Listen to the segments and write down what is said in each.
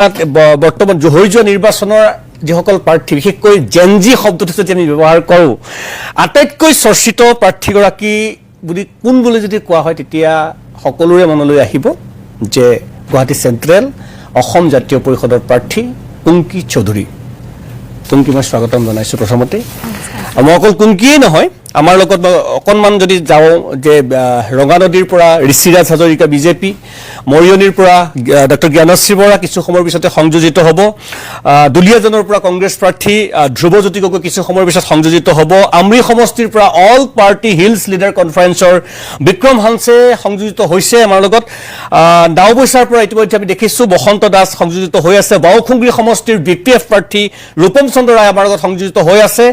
বৰ্তমান হৈ যোৱা নিৰ্বাচনৰ যিসকল প্ৰাৰ্থী বিশেষকৈ জেনজি শব্দটো যদি আমি ব্যৱহাৰ কৰোঁ আটাইতকৈ চৰ্চিত প্ৰাৰ্থীগৰাকী বুলি কোন বুলি যদি কোৱা হয় তেতিয়া সকলোৰে মনলৈ আহিব যে গুৱাহাটী চেণ্ট্ৰেল অসম জাতীয় পৰিষদৰ প্ৰাৰ্থী কুংকি চৌধুৰী। কুংকি মই স্বাগতম জনাইছোঁ প্ৰথমতে। মই অকল কুংকিয়েই নহয় আমাৰ লগত অকণমান যদি যাওঁ যে ৰঙা নদীৰ পৰা ঋষিৰাজ হাজৰিকা বিজেপি, মৰিয়নিৰ পৰা ডক্টৰ জ্ঞানশ্ৰী বৰা কিছু সময়ৰ পিছতে সংযোজিত হ'ব, দুলীয়াজনৰ পৰা কংগ্ৰেছ প্ৰাৰ্থী ধ্ৰুৱজ্যোতি গগৈ কিছু সময়ৰ পিছত সংযোজিত হ'ব, আমৰি সমষ্টিৰ পৰা অল পাৰ্টি হিলছ লিডাৰ কনফাৰেন্সৰ বিক্ৰম হানছে সংযোজিত হৈছে আমাৰ লগত, নাওবৈচাৰ পৰা ইতিমধ্যে আমি দেখিছোঁ বসন্ত দাস সংযোজিত হৈ আছে, বাওখুংগ্ৰী সমষ্টিৰ BPF প্ৰাৰ্থী ৰূপম চন্দ্ৰ ৰায় আমাৰ লগত সংযোজিত হৈ আছে,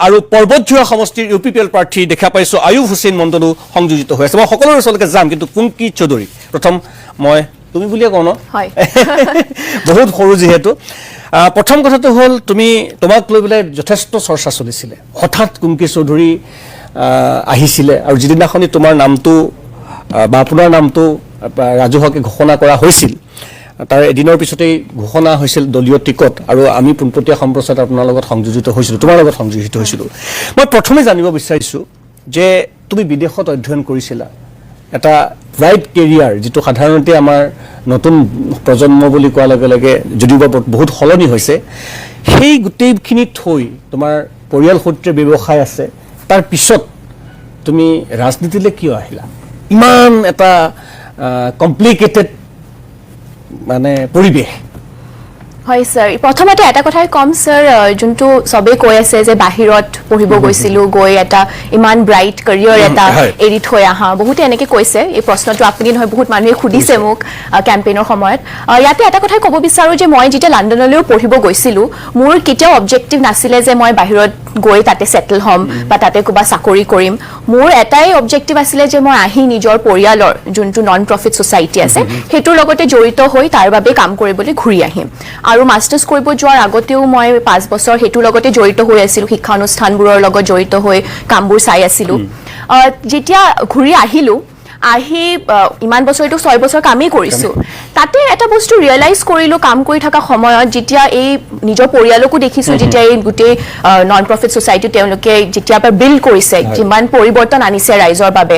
আৰু পৰ্বতজোৰা সমষ্টিৰ UPPL প্ৰাৰ্থী দেখা পাইছোঁ আয়ুব হুছেইন মণ্ডলো সংযোজিত হৈ আছে। মই সকলোৰে ওচৰলৈকে যাম, কিন্তু কুংকি চৌধুৰী প্ৰথম মই তুমি বুলিয়ে কওঁ ন, বহুত সৰু যিহেতু। প্ৰথম কথাটো হ'ল তোমাক লৈ পেলাই যথেষ্ট চৰ্চা চলিছিলে, হঠাৎ কুংকি চৌধুৰী আহিছিলে আৰু যিদিনাখনি তোমাৰ নামটো বা আপোনাৰ নামটো ৰাজহুৱাকৈ ঘোষণা কৰা হৈছিল তাৰ এদিনৰ পিছতেই ঘোষণা হৈছিল দলীয় টিকট আৰু আমি পোনপটীয়া সম্প্ৰচাৰত আপোনাৰ লগত সংযোজিত হৈছিলোঁ, তোমাৰ লগত সংযোজিত হৈছিলোঁ। মই প্ৰথমে জানিব বিচাৰিছোঁ যে তুমি বিদেশত অধ্যয়ন কৰিছিলা, এটা ব্ৰাইট কেৰিয়াৰ যিটো সাধাৰণতে আমাৰ নতুন প্ৰজন্ম বুলি কোৱাৰ লগে লগে যদিও বহুত সলনি হৈছে, সেই গোটেইখিনি থৈ তোমাৰ পৰিয়াল সূত্ৰে ব্যৱসায় আছে, তাৰ পিছত তুমি ৰাজনীতিলৈ কিয় আহিলা? ইমান এটা কমপ্লিকেটেড মানে পৰিৱেশ। হয় স্যাৰ, প্ৰথমতে এটা কথাই কম স্যাৰ, যোনটো সবেই কৈ আছে যে বাহিৰত পঢ়িব গৈছিলোঁ, গৈ এটা ইমান ব্ৰাইট কেৰিয়াৰ এটা এৰি থৈ আহা, বহুতে এনেকৈ কৈছে। এই প্ৰশ্নটো আপুনি নহয় বহুত মানুহে সুধিছে মোক কেম্পেইনৰ সময়ত। ইয়াতে এটা কথাই ক'ব বিচাৰোঁ যে মই যেতিয়া লণ্ডনলৈও পঢ়িব গৈছিলোঁ মোৰ কেতিয়াও অবজেক্টিভ নাছিলে যে মই বাহিৰত গৈ তাতে ছেটেল হ'ম বা তাতে কিবা চাকৰি কৰিম। মোৰ এটাই অবজেক্টিভ আছিলে যে মই আহি নিজৰ পৰিয়ালৰ যোনটো নন প্ৰফিট ছ'চাইটি আছে সেইটোৰ লগতে জড়িত হৈ তাৰ বাবে কাম কৰিবলৈ ঘূৰি আহিম। আৰু মাষ্টাৰ্ছ কৰিব যোৱাৰ আগতেও মই 5 বছৰ সেইটোৰ লগতে জড়িত হৈ আছিলোঁ, শিক্ষা অনুষ্ঠানবোৰৰ লগত জড়িত হৈ কামবোৰ চাই আছিলোঁ। যেতিয়া ঘূৰি আহিলোঁ, আহি ইমান বছৰ এইটো 6 বছৰ কামেই কৰিছোঁ, তাতে এটা বস্তু ৰিয়েলাইজ কৰিলোঁ কাম কৰি থকা সময়ত, যেতিয়া এই নিজৰ পৰিয়ালকো দেখিছোঁ, যেতিয়া এই গোটেই নন প্ৰফিট ছ'চাইটি তেওঁলোকে যেতিয়াৰ পৰা বিল্ড কৰিছে, যিমান পৰিৱৰ্তন আনিছে ৰাইজৰ বাবে,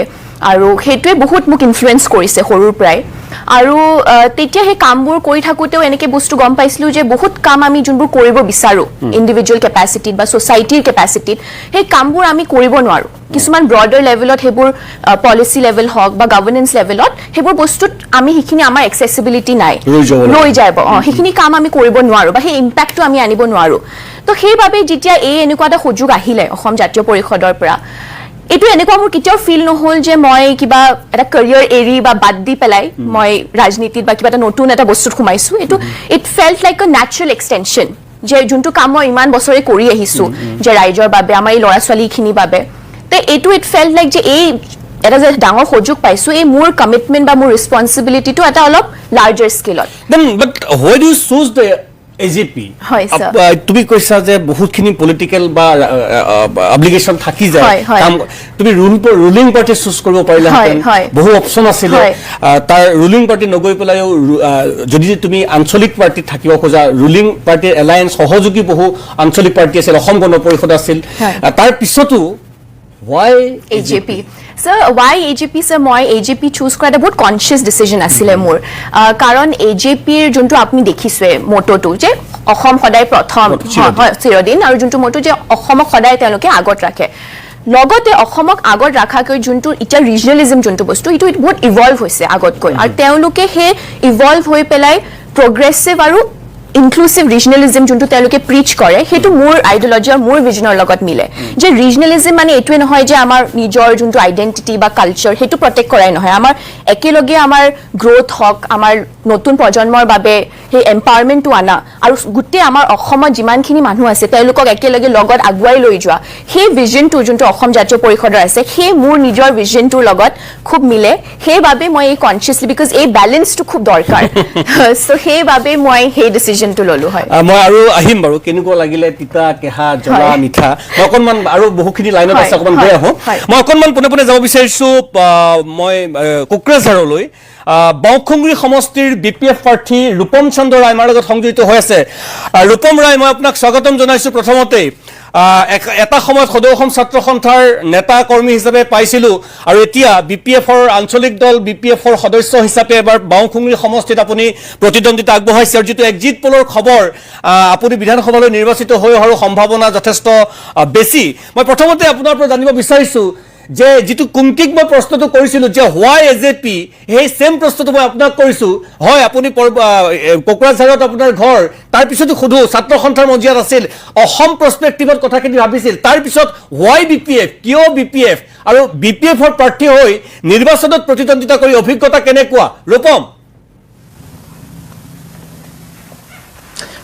আৰু সেইটোৱে বহুত মোক ইনফ্লুৱেঞ্চ কৰিছে সৰুৰ পৰাই। আৰু তেতিয়া সেই কামবোৰ কৰি থাকোঁতেও এনেকৈ বস্তু গম পাইছিলোঁ যে বহুত কাম আমি যোনবোৰ কৰিব বিচাৰোঁ ইণ্ডিভিজুৱেল কেপাচিটিত বা ছ'চাইটিৰ কেপাচিটিত, সেই কামবোৰ আমি কৰিব নোৱাৰোঁ। কিছুমান ব্ৰডাৰ লেভেলত সেইবোৰ পলিচি লেভেল হওক বা গভৰ্নেন্স লেভেলত সেইবোৰ বস্তুত আমি সেইখিনি আমাৰ এক্সেচিবিলিটি নাই, ৰৈ যাব, সেইখিনি কাম আমি কৰিব নোৱাৰোঁ বা সেই ইম্পেক্টটো আমি আনিব নোৱাৰোঁ। তো সেইবাবে যেতিয়া এনেকুৱা এটা সুযোগ আহিলে অসম জাতীয় পৰিষদৰ পৰা, এইটো এনেকুৱা মোৰ কেতিয়াও ফিল নহ'ল যে মই কিবা এটা কেৰিয়াৰ এৰি বা বাদ দি পেলাই মই ৰাজনীতিত বা কিবা এটা নতুন এটা বস্তুত সোমাইছোঁ। এইটো it felt like a natural extension, যে যোনটো কাম মই ইমান বছৰে কৰি আহিছোঁ যে ৰাইজৰ বাবে, আমাৰ এই ল'ৰা ছোৱালীখিনিৰ বাবে, তে এইটো ইট ফেল্ট লাইক যে এই এটা যে ডাঙৰ সুযোগ পাইছোঁ, এই মোৰ কমিটমেণ্ট বা মোৰ ৰেছপনচিবিলিটিটো এটা অলপ লাৰ্জাৰ স্কেলত। But why do you choose the AJP? তুমি কৈছা যে বহুতখিনি পলিটিকেল বা অব্লিগেশ্যন থাকি যায়, তুমি ৰুলিং পাৰ্টি চুজ কৰিব পাৰিলাহেঁতেন, বহু অপশ্যন আছিলে, তাৰ ৰুলিং পাৰ্টি নগৈ পেলাইও যদি তুমি আঞ্চলিক পাৰ্টিত থাকিব খোজা, ৰুলিং পাৰ্টিৰ এলায়েন্স সহযোগী বহু আঞ্চলিক পাৰ্টি আছিল, অসম গণ পৰিষদ আছিল, তাৰ পিছতো why AJP? Sir, why AJP? Sir, মই AJP চুজ কৰা এটা বহুত কনচিয়াছ ডিচিজন আছিলে মোৰ, কাৰণ AJPৰ যোনটো আপুনি দেখিছে মটোটো যে অসম সদায় প্ৰথম, চিৰদিন, আৰু যোনটো মটো যে অসমক সদায় তেওঁলোকে আগত ৰাখে, লগতে অসমক আগত ৰাখাকৈ যোনটো এতিয়া ৰিজনেলিজম যোনটো বস্তু এইটো বহুত ইভলভ হৈছে আগতকৈ, আৰু তেওঁলোকে সেই ইভলভ হৈ পেলাই প্ৰগ্ৰেছিভ আৰু ইনক্লুচিভ ৰিজনেলিজম যোনটো তেওঁলোকে প্ৰিচ কৰে সেইটো মোৰ আইডিঅলজি আৰু মোৰ ভিজনৰ লগত মিলে। যে ৰিজনেলিজম মানে এইটোৱে নহয় যে আমাৰ নিজৰ যোনটো আইডেণ্টিটি বা কালচাৰ সেইটো প্ৰটেক্ট কৰাই নহয়, আমাৰ একেলগে আমাৰ গ্ৰ'থ হওক, আমাৰ নতুন প্ৰজন্মৰ বাবে সেই এম্পাৱাৰমেণ্টটো আনা, আৰু গোটেই আমাৰ অসমত যিমানখিনি মানুহ আছে তেওঁলোকক একেলগে লগত আগুৱাই লৈ যোৱা, সেই ভিজনটো যোনটো অসম জাতীয় পৰিষদৰ আছে সেই মোৰ নিজৰ ভিজনটোৰ লগত খুব মিলে। সেইবাবে মই এই কনচিয়াছলি, বিকজ এই বেলেঞ্চটো খুব দৰকাৰ, চ' সেইবাবে মই সেই ডিচিজনটো ল'লোঁ। হয়, মই আৰু আহিম বাৰু কেনেকুৱা লাগিলে তিতা কেহা জ্বলা মিঠা, মই অকণমান আৰু বহুখিনি লাইনত আছে অকণমান গৈ আহোঁ। মই অকণমান পোনে পোনে যাব বিচাৰিছোঁ মই কোকৰাঝাৰলৈ। বাওঁখুংগুৰি সমষ্টিৰ BPF প্ৰাৰ্থী ৰূপম চন্দ্ৰ ৰায় আমাৰ লগত সংযোজিত হৈ আছে ৰূপম ৰায় মই আপোনাক স্বাগতম জনাইছোঁ প্ৰথমতে এটা সময়ত সদৌ অসম ছাত্ৰ সন্থাৰ নেতা কৰ্মী হিচাপে পাইছিলোঁ আৰু এতিয়া BPFৰ আঞ্চলিক দল BPFৰ সদস্য হিচাপে এবাৰ বাওঁখুংগুৰি সমষ্টিত আপুনি প্ৰতিদ্বন্দ্বিতা আগবঢ়াইছে আৰু যিটো এক্সিট পোলৰ খবৰ আপুনি বিধানসভালৈ নিৰ্বাচিত হৈ অহাৰ সম্ভাৱনা যথেষ্ট বেছি মই প্ৰথমতে আপোনাৰ পৰা জানিব বিচাৰিছোঁ যে যিটো কুমকিক মই প্ৰশ্নটো কৰিছিলোঁ যে হোৱাই AJP সেই সেম প্ৰশ্নটো মই আপোনাক কৰিছোঁ হয় আপুনি কোকৰাঝাৰত আপোনাৰ ঘৰ তাৰপিছতো সোধো ছাত্ৰ সন্থাৰ মজিয়াত আছিল অসম প্ৰস্পেক্টিভত কথাখিনি ভাবিছিল তাৰপিছত হোৱাই BPF কিয় BPF আৰু BPFৰ প্ৰাৰ্থী হৈ নিৰ্বাচনত প্ৰতিদ্বন্দ্বিতা কৰি অভিজ্ঞতা কেনেকুৱা ৰূপম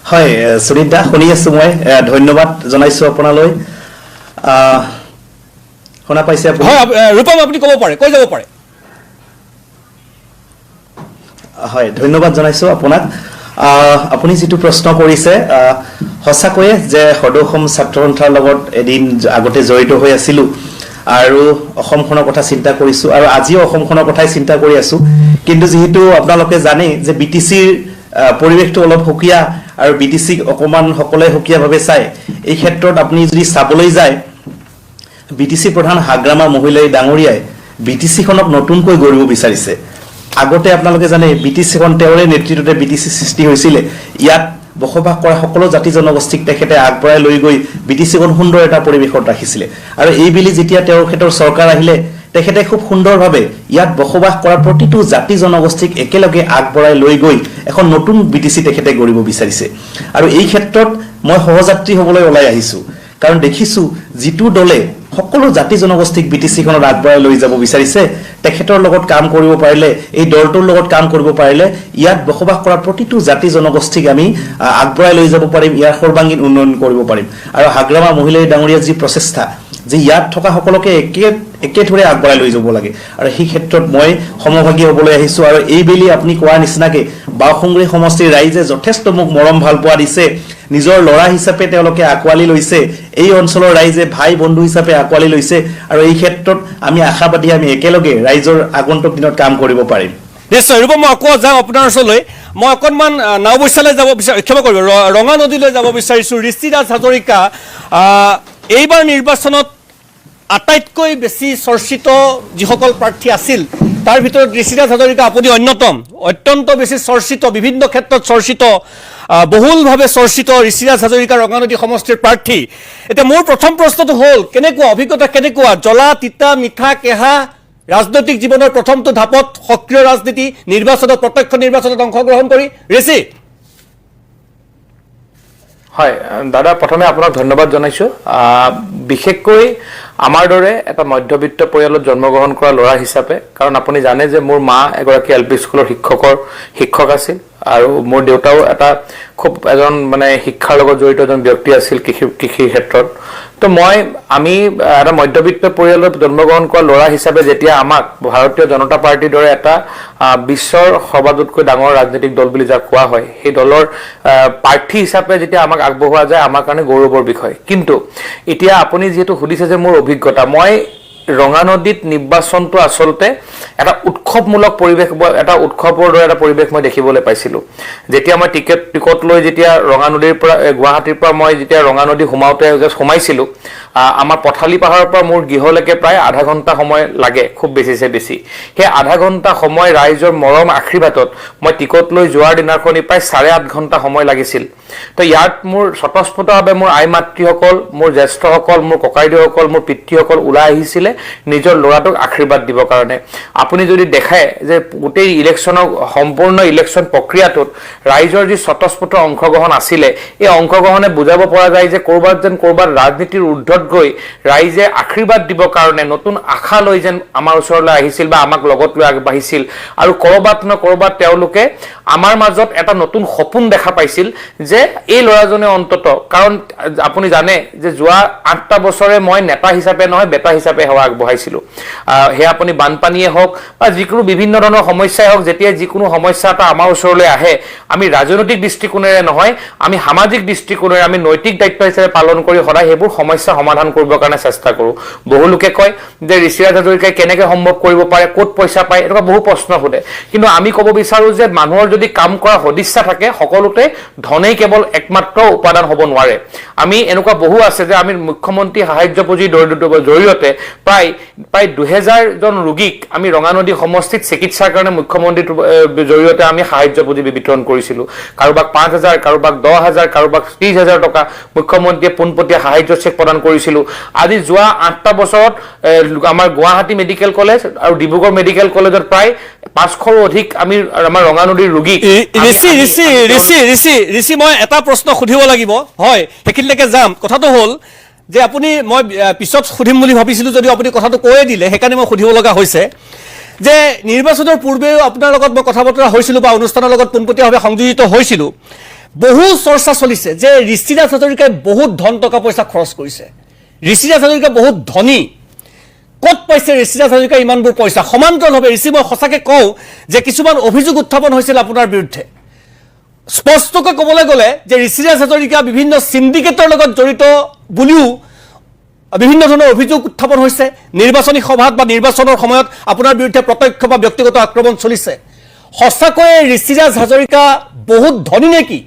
হয় সুনীত দা শুনি আছোঁ মই ধন্যবাদ জনাইছোঁ আপোনালৈ শুনা পাইছে আপুনি হয় ৰূপম আপুনি ক'ব পাৰে কৈ যাব পাৰে হয় ধন্যবাদ জনাইছোঁ আপোনাক আপুনি যিটো প্ৰশ্ন কৰিছে সঁচাকৈয়ে যে সদৌ অসম ছাত্ৰ সন্থাৰ লগত এদিন আগতে জড়িত হৈ আছিলোঁ আৰু অসমখনৰ কথা চিন্তা কৰিছোঁ আৰু আজিও অসমখনৰ কথাই চিন্তা কৰি আছোঁ কিন্তু যিহেতু আপোনালোকে জানে যে BTCৰ পৰিৱেশটো অলপ সুকীয়া আৰু BTCক অকণমান সকলোৱে সুকীয়াভাৱে চায় এই ক্ষেত্ৰত আপুনি যদি চাবলৈ যায় BTC প্ৰধান হাগ্ৰামা মহিলাই ডাঙৰীয়াই BTCখনক নতুনকৈ গঢ়িব বিচাৰিছে আগতে আপোনালোকে জানে BTCখন তেওঁৰে নেতৃত্বতে BTC সৃষ্টি হৈছিলে ইয়াত বসবাস কৰা সকলো জাতি জনগোষ্ঠীক তেখেতে আগবঢ়াই লৈ গৈ BTCখন সুন্দৰ এটা পৰিৱেশত ৰাখিছিলে আৰু এইবেলি যেতিয়া তেওঁৰ ক্ষেত্ৰৰ চৰকাৰ আহিলে তেখেতে খুব সুন্দৰভাৱে ইয়াত বসবাস কৰা প্ৰতিটো জাতি জনগোষ্ঠীক একেলগে আগবঢ়াই লৈ গৈ এখন নতুন BTC তেখেতে গঢ়িব বিচাৰিছে আৰু এই ক্ষেত্ৰত মই সহযাত্ৰী হ'বলৈ ওলাই আহিছোঁ কাৰণ দেখিছোঁ যিটো দলে সকলো জাতি জনগোষ্ঠীক BTCখনত আগবঢ়াই লৈ যাব বিচাৰিছে তেখেতৰ লগত কাম কৰিব পাৰিলে এই দলটোৰ লগত কাম কৰিব পাৰিলে ইয়াত বসবাস কৰা প্ৰতিটো জাতি জনগোষ্ঠীক আমি আগবঢ়াই লৈ যাব পাৰিম ইয়াৰ সৰ্বাংগীন উন্নয়ন কৰিব পাৰিম আৰু হাগ্ৰামা মহিলাই ডাঙৰীয়াৰ যি প্ৰচেষ্টা যে ইয়াত থকা সকলোকে একেথৰে আগবঢ়াই লৈ যাব লাগে আৰু সেই ক্ষেত্ৰত মই সমভাগী হ'বলৈ আহিছোঁ আৰু এইবেলি আপুনি কোৱাৰ নিচিনাকৈ বাওঁখুংগুৰি সমষ্টিৰ ৰাইজে যথেষ্ট মোক মৰম ভাল পোৱা দিছে নিজৰ ল'ৰা হিচাপে তেওঁলোকে আঁকোৱালি লৈছে এই অঞ্চলৰ ৰাইজে ভাই বন্ধু হিচাপে আঁকোৱালি লৈছে আৰু এই ক্ষেত্ৰত আমি আশাবাদী আমি একেলগে ৰাইজৰ আগন্তুক দিনত কাম কৰিব পাৰিম নিশ্চয় ৰূপম মই আকৌ যাওঁ আপোনাৰ ওচৰলৈ মই অকণমান নাওবৈচালৈ যাব ক্ষমা কৰিব ৰঙা নদীলৈ যাব বিচাৰিছোঁ ঋষিৰাজ হাজৰিকা এইবাৰ নিৰ্বাচনত আটাইতকৈ বেছি চৰ্চিত যিসকল প্ৰাৰ্থী আছিল তাৰ ভিতৰত ঋষিৰাজ হাজৰিকা আপুনি অন্যতম অত্যন্ত বেছি চৰ্চিত বিভিন্ন ক্ষেত্ৰত চৰ্চিত বহুলভাৱে চৰ্চিত ঋষিৰাজ হাজৰিকা ৰঙানদী সমষ্টিৰ প্ৰাৰ্থী এতিয়া মোৰ প্ৰথম প্ৰশ্নটো হ'ল কেনেকুৱা অভিজ্ঞতা কেনেকুৱা জ্বলা তিতা মিঠা কেহা ৰাজনৈতিক জীৱনৰ প্ৰথমটো ধাপত সক্ৰিয় ৰাজনীতি নিৰ্বাচনত প্ৰত্যক্ষ নিৰ্বাচনত অংশগ্ৰহণ কৰি ঋষি হয় দাদা প্ৰথমে আপোনাক ধন্যবাদ জনাইছোঁ বিশেষকৈ আমাৰ দৰে এটা মধ্যবিত্ত পৰিয়ালত জন্মগ্ৰহণ কৰা ল'ৰা হিচাপে কাৰণ আপুনি জানে যে মোৰ মা এগৰাকী LP স্কুলৰ শিক্ষক আছিল আৰু মোৰ দেউতাও এটা খুব এজন মানে শিক্ষাৰ লগত জড়িত এজন ব্যক্তি আছিল কৃষিৰ ক্ষেত্ৰত তো আমি এটা মধ্যবিত্ত পৰিয়ালত জন্মগ্ৰহণ কৰা ল'ৰা হিচাপে যেতিয়া আমাক ভাৰতীয় জনতা পাৰ্টিৰ দৰে এটা বিশ্বৰ সৰ্বাধিককৈ ডাঙৰ ৰাজনৈতিক দল বুলি যাক কোৱা হয় সেই দলৰ প্ৰাৰ্থী হিচাপে যেতিয়া আমাক আগবঢ়োৱা যায় আমাৰ কাৰণে গৌৰৱৰ বিষয় কিন্তু এতিয়া আপুনি যিহেতু সুধিছে যে মোৰ অভিজ্ঞতা মই ৰঙানদীত নিৰ্বাচনটো আচলতে এটা উৎসৱমূলক পৰিৱেশ এটা উৎসৱৰ দৰে এটা পৰিৱেশ মই দেখিবলৈ পাইছিলোঁ যেতিয়া মই টিকট লৈ যেতিয়া ৰঙানদীৰ পৰা গুৱাহাটীৰ পৰা মই যেতিয়া ৰঙানদী সোমাইছিলোঁ আমাৰ পথালি পাহাৰৰ পৰা মোৰ গৃহলৈকে প্ৰায় আধা ঘণ্টা সময় লাগে খুব বেছিছে বেছি সেই আধা ঘণ্টা সময় ৰাইজৰ মৰম আশীৰ্বাদত মই টিকট লৈ যোৱাৰ দিনাখনি প্ৰায় 8.5 ঘণ্টা সময় লাগিছিল তো ইয়াত মোৰ স্বতঃস্ফূৰ্তভাৱে মোৰ আই মাতৃসকল মোৰ জ্যেষ্ঠসকল মোৰ ককাইদেউসকল মোৰ পিতৃসকল ওলাই আহিছিলে নিজৰ ল'ৰাটোক আশীৰ্বাদ দিবৰ কাৰণে আপুনি যদি দেখায় যে গোটেই ইলেকশ্যনৰ সম্পূৰ্ণ ইলেকশ্যন প্ৰক্ৰিয়াটোত ৰাইজৰ যি স্বতঃস্ফূৰ্ত অংশগ্ৰহণ আছিলে এই অংশগ্ৰহণে বুজাব পৰা যায় যে ক'ৰবাত ৰাজনীতিৰ ঊৰ্ধত গৈ ৰাইজে আশীৰ্বাদ দিবৰ কাৰণে নতুন আশা লৈ যেন আমাৰ ওচৰলৈ আহিছিল বা আমাক লগত লৈ আগবাঢ়িছিল আৰু ক'ৰবাত তেওঁলোকে আমাৰ মাজত এটা নতুন সপোন দেখা পাইছিল যে এই ল'ৰাজনে অন্তত, কাৰণ আপুনি জানে যে যোৱা 8টা বছৰে মই নেতা হিচাপে নহয় বেটা হিচাপে সেৱা আগবঢ়াইছিলোঁ। সেয়া আপুনি বানপানীয়ে হওক বা যিকোনো বিভিন্ন ধৰণৰ সমস্যাই হওক, যেতিয়া যিকোনো সমস্যা এটা আমাৰ ওচৰলৈ আহে, আমি ৰাজনৈতিক দৃষ্টিকোণেৰে নহয়, আমি সামাজিক দৃষ্টিকোণেৰে আমি নৈতিক দায়িত্ব হিচাপে পালন কৰি সদায় সেইবোৰ সমস্যা সমাধান কৰিবৰ কাৰণে চেষ্টা কৰোঁ। বহু লোকে কয় যে ঋষিৰাজ হাজৰিকাই কেনেকৈ সম্ভৱ কৰিব পাৰে, ক'ত পইচা পায়, এনেকুৱা বহু প্ৰশ্ন সোধে। কিন্তু আমি ক'ব বিচাৰোঁ যে মানুহৰ যদি কাম কৰা সদিচ্ছা থাকে, সকলোতে ধনেই কেৱল একমাত্ৰ উপাদান হ'ব নোৱাৰে। আমি এনেকুৱা বহু আছে যে আমি মুখ্যমন্ত্ৰী সাহায্য পুঁজিৰ জৰিয়তে প্ৰায় 2000জন ৰোগীক আমি ৰঙানদী সমষ্টিত চিকিৎসাৰ কাৰণে মুখ্যমন্ত্ৰীৰ জৰিয়তে আমি সাহায্য পুঁজি বিতৰণ কৰিছিলোঁ। কাৰোবাক 5000, কাৰোবাক 10000, কাৰোবাক 30000 টকা মুখ্যমন্ত্ৰীয়ে পোনপটীয়া সাহায্য চেক প্ৰদান কৰিছিলোঁ। আজি যোৱা 8টা বছৰত আমাৰ গুৱাহাটী মেডিকেল কলেজ আৰু ডিব্ৰুগড় মেডিকেল কলেজত প্ৰায় 500ৰো অধিক আমি আমাৰ ৰঙানদীৰ ৰোগীক ঋষি মই এটা প্ৰশ্ন সুধিব লাগিব, হয় সেইখিনিলৈকে যাম। কথাটো হ'ল যে আপুনি, মই পিছত সুধিম বুলি ভাবিছিলোঁ যদিও আপুনি কথাটো কৈয়ে দিলে, সেইকাৰণে মই সুধিব লগা হৈছে যে নিৰ্বাচনৰ পূৰ্বেও আপোনাৰ লগত মই কথা বতৰা হৈছিলোঁ বা অনুষ্ঠানৰ লগত পোনপটীয়াভাৱে সংযোজিত হৈছিলোঁ। বহু চৰ্চা চলিছে যে ঋষিৰাজ হাজৰিকাই বহুত ধন টকা পইচা খৰচ কৰিছে, ঋষিৰাজ হাজৰিকা বহুত ধনী। ক'ত পাইছে ঋষিৰাজ হাজৰিকাই ইমানবোৰ পইচা? সমান্তৰালভাৱে ঋষি, মই সঁচাকৈ কওঁ যে কিছুমান অভিযোগ উত্থাপন হৈছিল আপোনাৰ বিৰুদ্ধে। স্পষ্টকৈ ক'বলৈ গ'লে যে ঋষিৰাজ হাজৰিকা বিভিন্ন চিণ্ডিকেটৰ লগত জড়িত বুলিও বিভিন্ন ধৰণৰ অভিযোগ উত্থাপন হৈছে। নিৰ্বাচনী সভাত বা নিৰ্বাচনৰ সময়ত আপোনাৰ বিৰুদ্ধে প্ৰত্যক্ষ বা ব্যক্তিগত আক্ৰমণ চলিছে। সঁচাকৈয়ে ঋষিৰাজ হাজৰিকা বহুত ধনী নেকি?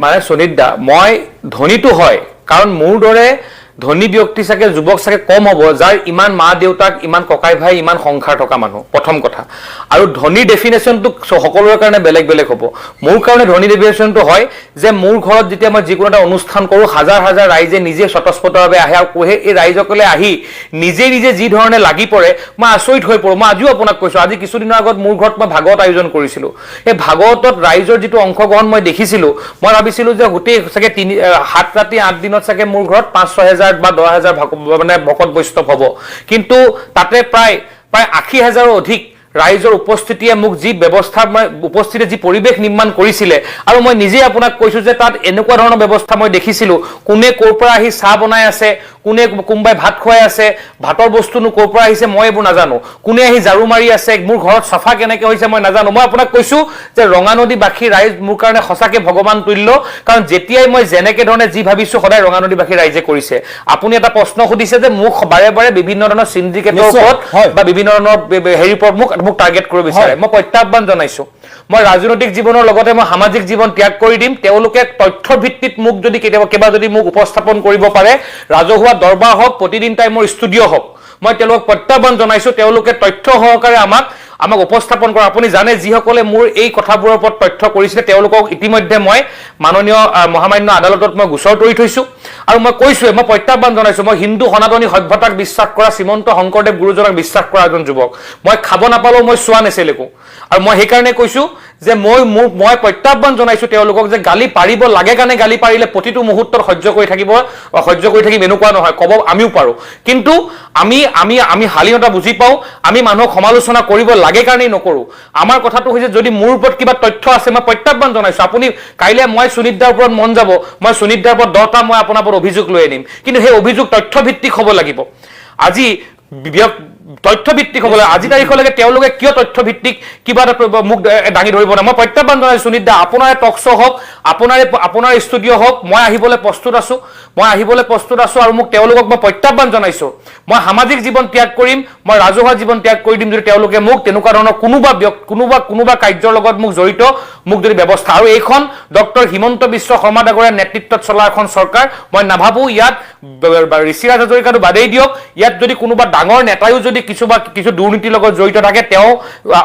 মানে সুনীত দা, মই ধনীটো হয়, কাৰণ মোৰ দৰে ধনী ব্যক্তি চাগে, যুৱক চাগে কম হ'ব যাৰ ইমান মা দেউতাক, ইমান ককাই ভাই, ইমান সংসাৰ থকা মানুহ, প্ৰথম কথা। আৰু ধনী ডেফিনেশ্যনটো সকলোৰে কাৰণে বেলেগ বেলেগ হ'ব। মোৰ কাৰণে ধনী ডেফিনেশ্যনটো হয় যে মোৰ ঘৰত যেতিয়া মই যিকোনো এটা অনুষ্ঠান কৰোঁ, হাজাৰ হাজাৰ ৰাইজে নিজে স্বতঃস্ফূৰ্তভাৱে আহে আৰু এই ৰাইজসকলে আহি নিজে নিজে যি ধৰণে লাগি পৰে, মই আচৰিত হৈ পৰোঁ। মই আজিও আপোনাক কৈছোঁ, আজি কিছুদিনৰ আগত মোৰ ঘৰত মই ভাগৱত আয়োজন কৰিছিলোঁ। এই ভাগৱতত ৰাইজৰ যিটো অংশগ্ৰহণ মই দেখিছিলোঁ, মই ভাবিছিলোঁ যে গোটেই চাগে 7 ৰাতি 8 দিনত চাগে মোৰ ঘৰত 5-6 বা 10,000 মানে ভকত বৈষ্ণৱ হ'ব। কিন্তু তাতে প্ৰায় 80,000ৰো অধিক ৰাইজৰ উপস্থিতিয়ে মোক যি ব্যৱস্থা, উপস্থিতিয়ে যি পৰিৱেশ নিৰ্মাণ কৰিছিলে, আৰু মই নিজেই আপোনাক কৈছোঁ যে তাত এনেকুৱা ধৰণৰ ব্যৱস্থা মই দেখিছিলোঁ। কোনে ক'ৰ পৰা আহি চাহ বনাই আছে, কোনোবাই ভাত খুৱাই আছে, ভাতৰ বস্তুনো ক'ৰ পৰা আহিছে মই এইবোৰ নাজানো। কোনে আহি ঝাৰু মাৰি আছে, মোৰ ঘৰত চাফা কেনেকৈ হৈছে মই নাজানো। মই আপোনাক কৈছোঁ যে ৰঙানদীবাসী ৰাইজ মোৰ কাৰণে সঁচাকৈ ভগৱান তুল্য, কাৰণ যেতিয়াই মই যেনেকৈ ধৰণে যি ভাবিছোঁ সদায় ৰঙানদীবাসী ৰাইজে কৰিছে। আপুনি এটা প্ৰশ্ন সুধিছে যে মোক বাৰে বাৰে বিভিন্ন ধৰণৰ চিণ্ডিকেটৰ ওপৰত বা বিভিন্ন ধৰণৰ হেৰিৰ ওপৰত মোক টাৰ্গেট কৰিব বিচাৰে। মই প্ৰত্যাহ্বান জনাইছোঁ, মই ৰাজনৈতিক জীৱনৰ লগতে মই সামাজিক জীৱন ত্যাগ কৰি দিম তেওঁলোকে তথ্য ভিত্তিত মোক যদি কেতিয়াবা যদি মোক উপস্থাপন কৰিব পাৰে, ৰাজহুৱা দৰবাৰ হওক, প্ৰতিদিন টাইমৰ ষ্টুডিঅ' হওক, মই তেওঁলোকক প্ৰত্যাহ্বান জনাইছোঁ তেওঁলোকে তথ্য সহকাৰে আমাক উপস্থাপন কৰা। আপুনি জানে যিসকলে মোৰ এই কথাবোৰৰ ওপৰত তথ্য কৰিছিলে তেওঁলোকক ইতিমধ্যে মই মাননীয় মহামান্য আদালতত মই গোচৰ তৰি থৈছোঁ। আৰু মই কৈছোঁৱে, মই প্ৰত্যাহ্বান জনাইছোঁ, মই হিন্দু সনাতনী সভ্যতাক বিশ্বাস কৰা, শ্ৰীমন্ত শংকৰদেৱ গুৰুজনাক বিশ্বাস কৰা এজন যুৱক। মই খাব নাপালেও মই চোৱা নেচেলেকো। আৰু মই সেইকাৰণে কৈছোঁ যে মই প্ৰত্যাহ্বান জনাইছোঁ তেওঁলোকক যে গালি পাৰিব লাগে কাৰণে গালি পাৰিলে প্ৰতিটো মুহূৰ্তত সহ্য কৰি থাকিম এনেকুৱা নহয়, ক'ব আমিও পাৰোঁ। কিন্তু আমি শালীনতা বুজি পাওঁ, আমি মানুহক সমালোচনা কৰিব লাগে কাৰণেই নকৰোঁ। আমাৰ কথাটো হৈছে যদি মোৰ ওপৰত কিবা তথ্য আছে মই প্ৰত্যাহ্বান জনাইছোঁ। আপুনি কাইলৈ মই সুনীত দাৰ ওপৰত মন যাব, মই সুনীত দাৰ ওপৰত 10টা মই আপোনাৰ ওপৰত অভিযোগ লৈ আনিম, কিন্তু সেই অভিযোগ তথ্যভিত্তিক হ'ব লাগিব। আজি তথ্যভিত্তিক হ'ব লাগে। আজি তাৰিখলৈকে তেওঁলোকে কিয় তথ্যভিত্তিক কিবা এটা মোক দাঙি ধৰিব নাই। মই প্ৰত্যাহ্বান জনাইছোঁ সুনীত দা, আপোনাৰ টক শ্ব' হওক, আপোনাৰ ষ্টুডিঅ' হওক, মই আহিবলৈ প্ৰস্তুত আছোঁ আৰু মোক তেওঁলোকক মই প্ৰত্যাহ্বান জনাইছোঁ। মই সামাজিক জীৱন ত্যাগ কৰিম, মই ৰাজহুৱা জীৱন ত্যাগ কৰি দিম যদি তেওঁলোকে মোক তেনেকুৱা ধৰণৰ কোনোবা কাৰ্যৰ লগত মোক জড়িত মোক যদি ব্যৱস্থা। আৰু এইখন ডক্টৰ হিমন্ত বিশ্ব শৰ্মা ডাঙৰীয়াৰ নেতৃত্বত চলা এখন চৰকাৰ। মই নাভাবোঁ ইয়াত ঋষিৰাজ হাজৰিকাটো বাদেই দিয়ক, ইয়াত যদি কোনোবা ডাঙৰ নেতায়ো যদি কিছু দুৰ্নীতিৰ লগত জড়িত থাকে তেওঁ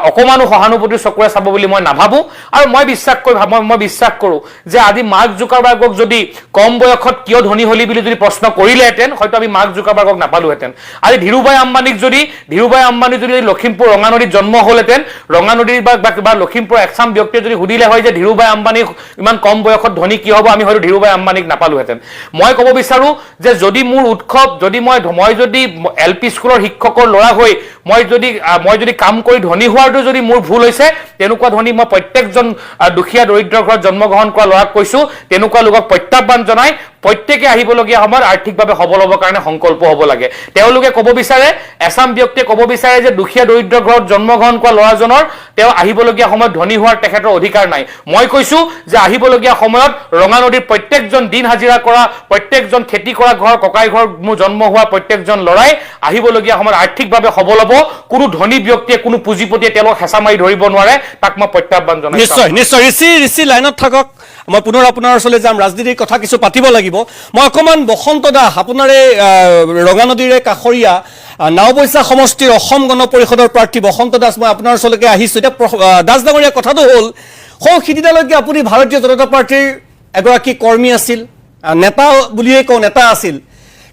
অকণমানো সহানুভূতিৰ চকুৰে চাব বুলি মই নাভাবোঁ। আৰু মই বিশ্বাস কৰোঁ যে আজি মাৰ্ক জুকাৰবাৰ্গক যদি কম বয়সত কিয় ধনী হলি বুলি যদি প্ৰশ্ন কৰিলেহেঁতেন হয়তো আমি মাৰ্ক জুকাৰবাৰ্গক নাপালোহেঁতেন। আজি ধীৰুভাই আম্বানীক যদি লখিমপুৰ ৰঙানদীত জন্ম হ'লহেঁতেন, ৰঙানদীৰ বা লখিমপুৰ এচাম ব্যক্তিয়ে যদি সুধিলে হয় যে ধীৰুভাই আম্বানী ইমান কম বয়সত ধনী কি হ'ব, আমি হয়তো ধীৰুভাই আম্বানীক নাপালোহেঁতেন। মই ক'ব বিচাৰোঁ যে যদি মোৰ উৎসৱ, যদি মই যদি LP স্কুলৰ শিক্ষকৰ ল'ৰা হৈ মই যদি কাম কৰি ধনী হোৱাটো যদি মোৰ ভুল হৈছে তেনেকুৱা ধনী মই প্ৰত্যেকজন দুখীয়া দৰিদ্ৰ ঘৰত জন্মগ্ৰহণ কৰা ল'ৰাক কৈছো তেনেকুৱা লোকক প্ৰত্যাহ্বান জনাই প্ৰত্যেকে আহিবলগীয়া সময়ত আৰ্থিকভাৱে সবল হ'বৰ কাৰণে সংকল্প হ'ব লাগে তেওঁলোকে ক'ব বিচাৰে এছাম ব্যক্তিয়ে ক'ব বিচাৰে যে দুখীয়া দৰিদ্ৰ ঘৰত জন্মগ্ৰহণ কৰা ল'ৰাজনৰ তেওঁ আহিবলগীয়া সময়ত ধনী হোৱাৰ তেখেতৰ অধিকাৰ নাই মই কৈছো যে আহিবলগীয়া সময়ত ৰঙা নদীৰ প্ৰত্যেকজন দিন হাজিৰা কৰা প্ৰত্যেকজন খেতি কৰা ঘৰ ককাই ঘৰ মোৰ জন্ম হোৱা প্ৰত্যেকজন ল'ৰাই আহিবলগীয়া সময়ত আৰ্থিকভাৱে সবল হ'ব কোনো ধনী ব্যক্তিয়ে কোনো পুঁজিপতিয়ে তেওঁলোকক হেঁচা মাৰি ধৰিব নোৱাৰে তাক মই প্ৰত্যাহ্বান জনাইছো নিশ্চয় নিশ্চয় ঋষি লাইনত থাকক মই পুনৰ আপোনাৰ ওচৰলৈ যাম ৰাজনীতিৰ কথা কিছু পাতিব লাগিব মই অকণমান বসন্ত দাস আপোনাৰ এই ৰঙা নদীৰে কাষৰীয়া নাওবৈচা সমষ্টিৰ অসম গণ পৰিষদৰ প্ৰাৰ্থী বসন্ত দাস মই আপোনাৰ ওচৰলৈকে আহিছোঁ এতিয়া দাস ডাঙৰীয়া কথাটো হ'ল সিদিনালৈকে আপুনি ভাৰতীয় জনতা পাৰ্টীৰ এগৰাকী কৰ্মী আছিল নেতা বুলিয়েই কওঁ নেতা আছিল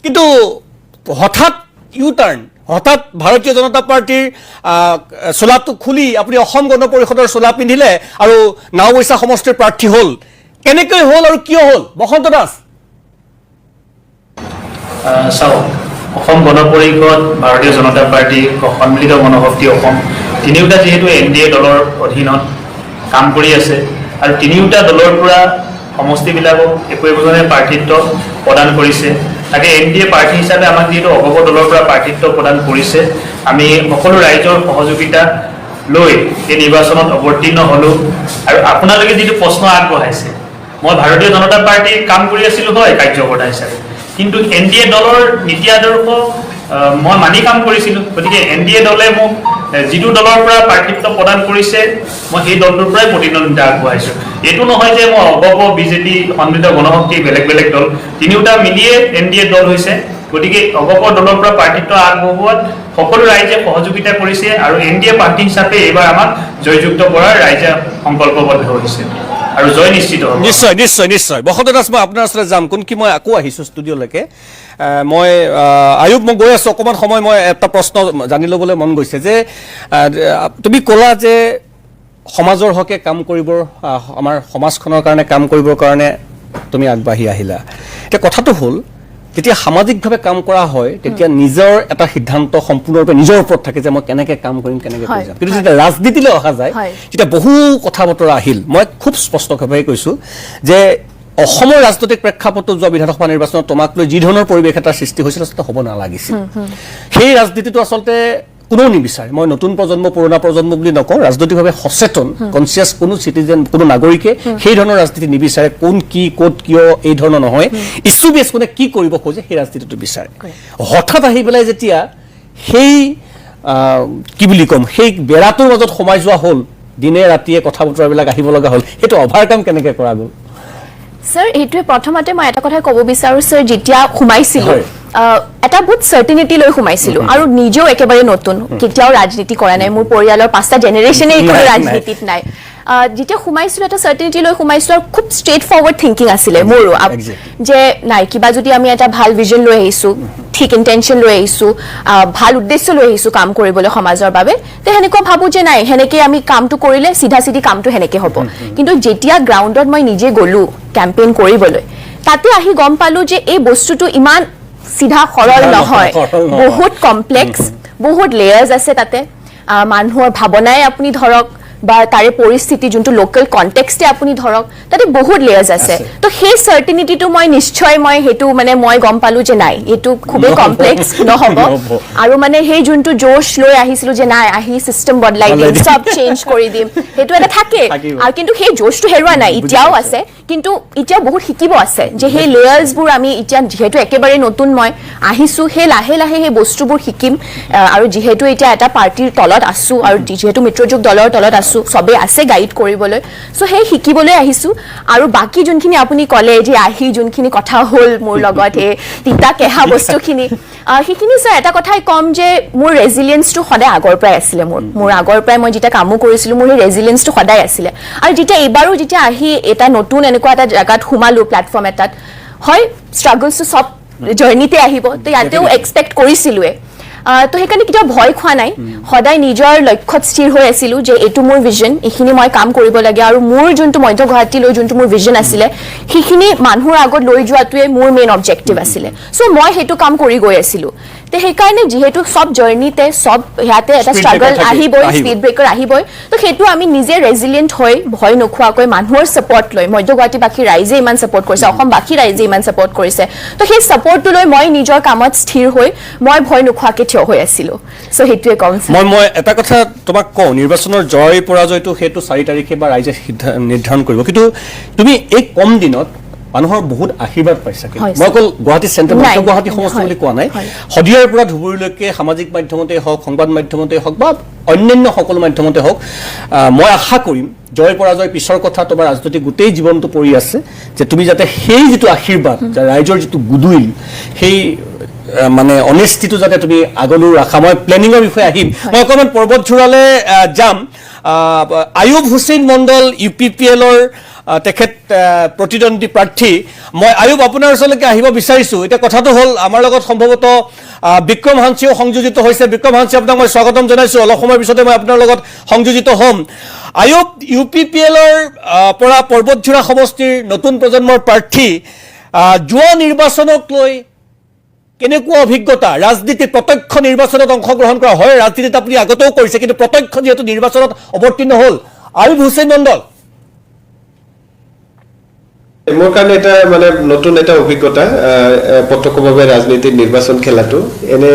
কিন্তু হঠাৎ ইউটাৰ্ণ হঠাৎ ভাৰতীয় জনতা পাৰ্টীৰ চোলাটো খুলি আপুনি অসম গণ পৰিষদৰ চোলা পিন্ধিলে আৰু নাওবৈচা সমষ্টিৰ প্ৰাৰ্থী হ'ল কেনেকৈ হ'ল আৰু কিয় হ'ল বসন্ত দাস চাওক অসম গণ পৰিষদ ভাৰতীয় জনতা পাৰ্টি সন্মিলিত গণশক্তি অসম তিনিওটা যিহেতু NDA দলৰ অধীনত কাম কৰি আছে আৰু তিনিওটা দলৰ পৰা সমষ্টিবিলাকক একো একোজনে প্ৰাৰ্থিত্ব প্ৰদান কৰিছে তাকে NDA প্ৰাৰ্থী হিচাপে আমাক যিহেতু অগপ দলৰ পৰা প্ৰাৰ্থিত্ব প্ৰদান কৰিছে আমি সকলো ৰাইজৰ সহযোগিতা লৈ এই নিৰ্বাচনত অৱতীৰ্ণ হ'লো আৰু আপোনালোকে যিটো প্ৰশ্ন আগবঢ়াইছে মই ভাৰতীয় জনতা পাৰ্টিৰ কাম কৰি আছিলোঁ হয় কাৰ্যকৰ্তা হিচাপে কিন্তু NDA দলৰ নীতি আদৰ্শ মই মানি কাম কৰিছিলোঁ গতিকে NDA দলে মোক যিটো দলৰ পৰা প্ৰাৰ্থিত্ব প্ৰদান কৰিছে মই সেই দলটোৰ পৰাই প্ৰতিদ্বন্দ্বিতা আগবঢ়াইছোঁ এইটো নহয় যে মই অগপ বিজেপি সন্মিলিত গণশক্তি বেলেগ বেলেগ দল তিনিওটা মিলিয়ে NDA দল হৈছে গতিকে অগপ দলৰ পৰা প্ৰাৰ্থিত্ব আগবঢ়োৱাত সকলো ৰাইজে সহযোগিতা কৰিছে আৰু NDA প্ৰাৰ্থী হিচাপে এইবাৰ আমাক জয়যুক্ত কৰাৰ ৰাইজে সংকল্পবদ্ধ হৈছে আৰু জয় নিশ্চিত হ'ব নিশ্চয় নিশ্চয় নিশ্চয় বসন্ত দাস মই আপোনাৰ ওচৰলৈ যাম কোনকি মই আকৌ আহিছোঁ ষ্টুডিঅ'লৈকে মই আয়ুব মই গৈ আছোঁ অকণমান সময় মই এটা প্ৰশ্ন জানি ল'বলৈ মন গৈছে যে তুমি ক'লা যে সমাজৰ হকে কাম কৰিবৰ আমাৰ সমাজখনৰ কাৰণে কাম কৰিবৰ কাৰণে তুমি আগবাঢ়ি আহিলা এতিয়া কথাটো হ'ল যেতিয়া সামাজিকভাৱে কাম কৰা হয় তেতিয়া নিজৰ এটা সিদ্ধান্ত সম্পূৰ্ণৰূপে নিজৰ ওপৰত থাকে যে মই কেনেকৈ কাম কৰিম কেনেকৈ কৰি যাম কিন্তু যেতিয়া ৰাজনীতিলৈ অহা যায় তেতিয়া বহু কথা বতৰা আহিল মই খুব স্পষ্টভাৱে কৈছোঁ যে অসমৰ ৰাজনৈতিক প্ৰেক্ষাপটত যোৱা বিধানসভা নিৰ্বাচনত তোমাক লৈ যি ধৰণৰ পৰিৱেশ এটা সৃষ্টি হৈছিল আচলতে হ'ব নালাগিছিল সেই ৰাজনীতিটো আচলতে কোনেও নিবিচাৰে মই নতুন প্ৰজন্ম পুৰণা প্ৰজন্ম বুলি নকওঁ ৰাজনৈতিকভাৱে সচেতন কনচিয়াছ কোনো চিটিজেন কোনো নাগৰিকে সেই ধৰণৰ ৰাজনীতি নিবিচাৰে কোন কি ক'ত কিয় এই ধৰণৰ নহয় ইছ্যু বেছ কোনে কি কৰিব খোজে সেই ৰাজনীতিটো বিচাৰে হঠাৎ আহি পেলাই যেতিয়া সেই কি বুলি ক'ম সেই বেৰাটোৰ মাজত সোমাই যোৱা হ'ল দিনে ৰাতিয়ে কথা বতৰাবিলাক আহিব লগা হ'ল সেইটো অভাৰকাম কেনেকৈ কৰা গ'ল স্যাৰ এইটোৱে প্ৰথমতে মই এটা কথা ক'ব বিচাৰো স্যাৰ যেতিয়া সোমাইছিলোঁ এটা বহুত চাৰ্টিনিটি লৈ সোমাইছিলোঁ আৰু নিজেও একেবাৰে নতুন কেতিয়াও ৰাজনীতি কৰা নাই মোৰ পৰিয়ালৰ 5টা জেনেৰেশ্যনে কোনো ৰাজনীতিত নাই যেতিয়া সোমাইছিলোঁ এটা চাৰ্টিনিটি লৈ সোমাইছিলোঁ আৰু খুব ষ্ট্ৰেইট ফৰৱাৰ্ড থিংকিং আছিলে মোৰো যে নাই কিবা যদি আমি এটা ভাল ভিজন লৈ আহিছোঁ ঠিক ইণ্টেনশ্যন লৈ আহিছোঁ ভাল উদ্দেশ্য লৈ আহিছোঁ কাম কৰিবলৈ সমাজৰ বাবে তে সেনেকুৱা ভাবোঁ যে নাই সেনেকৈ আমি কামটো কৰিলে চিধা চিধি কামটো সেনেকৈ হ'ব কিন্তু যেতিয়া গ্ৰাউণ্ডত মই নিজে গ'লোঁ কেম্পেইন কৰিবলৈ তাতে আহি গম পালোঁ যে এই বস্তুটো ইমান চিধা সৰল নহয় বহুত কমপ্লেক্স বহুত লেয়াৰ্ছ আছে তাতে মানুহৰ ভাৱনাই আপুনি ধৰক বা তাৰে পৰিস্থিতি যোনটো লোকেল কনটেক্সটে আপুনি ধৰক তাতে বহুত লেয়াৰ্ছ আছে তো সেই চাৰ্টিনিটিটো মই নিশ্চয় মই সেইটো মানে মই গম পালোঁ যে নাই এইটো খুবেই কমপ্লেক্স নহ'ব আৰু মানে সেই যোনটো জোশ লৈ আহিছিলোঁ যে নাই আহি চিষ্টেম বদলাই দিম চব চেঞ্জ কৰি দিম সেইটো এটা থাকে আৰু কিন্তু সেই জোশটো হেৰুৱা নাই এতিয়াও আছে কিন্তু এতিয়াও বহুত শিকিব আছে যে সেই লেয়াৰ্ছবোৰ আমি এতিয়া যিহেতু একেবাৰে নতুন মই আহিছোঁ সেই লাহে লাহে সেই বস্তুবোৰ শিকিম আৰু যিহেতু এতিয়া এটা পাৰ্টিৰ তলত আছোঁ আৰু যিহেতু মিত্ৰজোঁট দলৰ তলত আছোঁ সবে আছে গাইড কৰিবলৈ সো সেই শিকিবলৈ আহিছোঁ আৰু বাকি যোনখিনি আপুনি ক'লে যে আহি যোনখিনি কথা হ'ল মোৰ লগত এই তিতা কেহা বস্তুখিনি সেইখিনি স্যাৰ এটা কথাই ক'ম যে মোৰ ৰেজিলিয়েন্সটো সদায় আগৰ পৰাই আছিলে মোৰ আগৰ পৰাই মই যেতিয়া কামো কৰিছিলোঁ মোৰ সেই ৰেজিলিয়েন্সটো সদায় আছিলে আৰু যেতিয়া এইবাৰো যেতিয়া আহি এটা নতুন এনেকুৱা এটা জেগাত সোমালোঁ প্লেটফৰ্ম এটাত হয় ষ্ট্ৰাগলছটো চব জাৰ্নিতে আহিব তো ইয়াতেও এক্সপেক্ট কৰিছিলোঁৱে তো সেইকাৰণে কেতিয়াও ভয় খোৱা নাই সদায় নিজৰ লক্ষ্যত স্থিৰ হৈ আছিলোঁ যে এইটো মোৰ ভিজন এইখিনি মই কাম কৰিব লাগে আৰু মোৰ যোনটো মধ্য গুৱাহাটীলৈ যোনটো মোৰ ভিজন আছিলে সেইখিনি মানুহৰ আগত লৈ যোৱাটোৱে মোৰ মেইন অবজেক্টিভ আছিলে চ' মই সেইটো কাম কৰি গৈ আছিলোঁ তে সেইকাৰণে যিহেতু সব জাৰ্নিতে সব ইয়াতে এটা ষ্ট্ৰাগল আহিবই স্পীড ব্ৰেকাৰ আহিবই তো সেইটো আমি নিজে ৰেজিলিয়েণ্ট হৈ ভয় নোখোৱাকৈ মানুহৰ ছাপৰ্ট লৈ মধ্য গুৱাহাটীবাসী ৰাইজে ইমান ছাপৰ্ট কৰিছে অসমবাসী ৰাইজে ইমান ছাপৰ্ট কৰিছে তো সেই ছাপৰ্টটো লৈ মই নিজৰ কামত স্থিৰ হৈ মই ভয় নোখোৱাকৈ থিয় হৈ আছিলোঁ চ' সেইটোৱে ক'ম মই এটা কথা তোমাক কওঁ নিৰ্বাচনৰ জয় পৰাজয়টো সেইটো 4 তাৰিখে বা ৰাইজে নিৰ্ধাৰণ কৰিব কিন্তু তুমি এই কম দিনত মানুহৰ বহুত আশীৰ্বাদ পাইছা মই অকল গুৱাহাটী চেণ্ট্ৰেল গুৱাহাটী সমষ্টি বুলি কোৱা নাই শদিয়াৰ পৰা ধুবুৰীলৈকে সামাজিক মাধ্যমতে হওক সংবাদ মাধ্যমতে হওক বা অন্যান্য সকলো মাধ্যমতে হওক মই আশা কৰিম জয় পৰাজয় পিছৰ কথা তোমাৰ ৰাজনৈতিক গোটেই জীৱনটো পৰি আছে যে তুমি যাতে সেই যিটো আশীৰ্বাদ ৰাইজৰ যিটো গুডউইল সেই মানে অনেষ্টিটো যাতে তুমি আগলৈ ৰাখা মই প্লেনিঙৰ বিষয়ে আহিম মই অকণমান পৰ্বতঝোৰালৈ যাম আয়ুব হুছেইন মণ্ডল UPPLৰ তেখেত প্ৰতিদ্বন্দ্বী প্ৰাৰ্থী মই আয়ুব আপোনাৰ ওচৰলৈকে আহিব বিচাৰিছোঁ এতিয়া কথাটো হ'ল আমাৰ লগত সম্ভৱতঃ বিক্ৰম হাঞ্চিও সংযোজিত হৈছে বিক্ৰম হাঞ্চি আপোনাক মই স্বাগতম জনাইছোঁ অলপ সময়ৰ পিছতে মই আপোনাৰ লগত সংযোজিত হ'ম আয়ুব UPPLৰ পৰা পৰ্বতঝোৰা সমষ্টিৰ নতুন প্ৰজন্মৰ প্ৰাৰ্থী যোৱা নিৰ্বাচনক লৈ কেনেকুৱা অভিজ্ঞতা ৰাজনীতি প্ৰত্যক্ষ নিৰ্বাচনত অংশগ্ৰহণ কৰা হয় ৰাজনীতিত আপুনি আগতেও কৰিছে কিন্তু প্ৰত্যক্ষ যেহেতু নিৰ্বাচনত অৱতীৰ্ণ হ'ল আয়ুব হুছেইন মণ্ডল মোৰ কাৰণে এটা মানে নতুন এটা অভিজ্ঞতা প্ৰত্যক্ষভাৱে ৰাজনীতিত নিৰ্বাচন খেলাটো এনে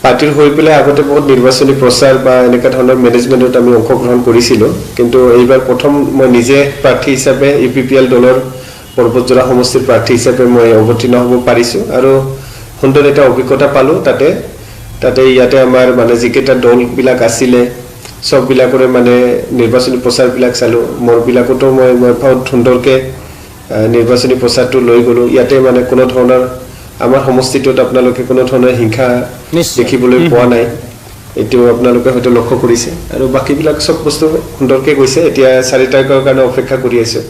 পাৰ্টিৰ হৈ পেলাই আগতে বহুত নিৰ্বাচনী প্ৰচাৰ বা এনেকুৱা ধৰণৰ মেনেজমেণ্টত আমি অংশগ্ৰহণ কৰিছিলোঁ কিন্তু এইবাৰ প্ৰথম মই নিজে প্ৰাৰ্থী হিচাপে UPPL দলৰ পৰ্বতঝোৰা সমষ্টিৰ প্ৰাৰ্থী হিচাপে মই অৱতীৰ্ণ হ'ব পাৰিছোঁ আৰু সুন্দৰ এটা অভিজ্ঞতা পালোঁ তাতে ইয়াতে আমাৰ মানে যিকেইটা দলবিলাক আছিলে সববিলাকৰে মানে নিৰ্বাচনী প্ৰচাৰবিলাক চালোঁ মোৰবিলাকতো মই বহুত সুন্দৰকৈ নিৰ্বাচনী প্ৰচাৰটো লৈ গ'লোঁ ইয়াতে মানে কোনো ধৰণৰ আমাৰ সমষ্টিটোত আপোনালোকে কোনো ধৰণৰ হিংসা দেখিবলৈ পোৱা নাই এইটো আপোনালোকে হয়তো লক্ষ্য কৰিছে আৰু বাকীবিলাক চব বস্তু সুন্দৰকৈ গৈছে এতিয়া 4 তাৰিখৰ কাৰণে অপেক্ষা কৰি আছোঁ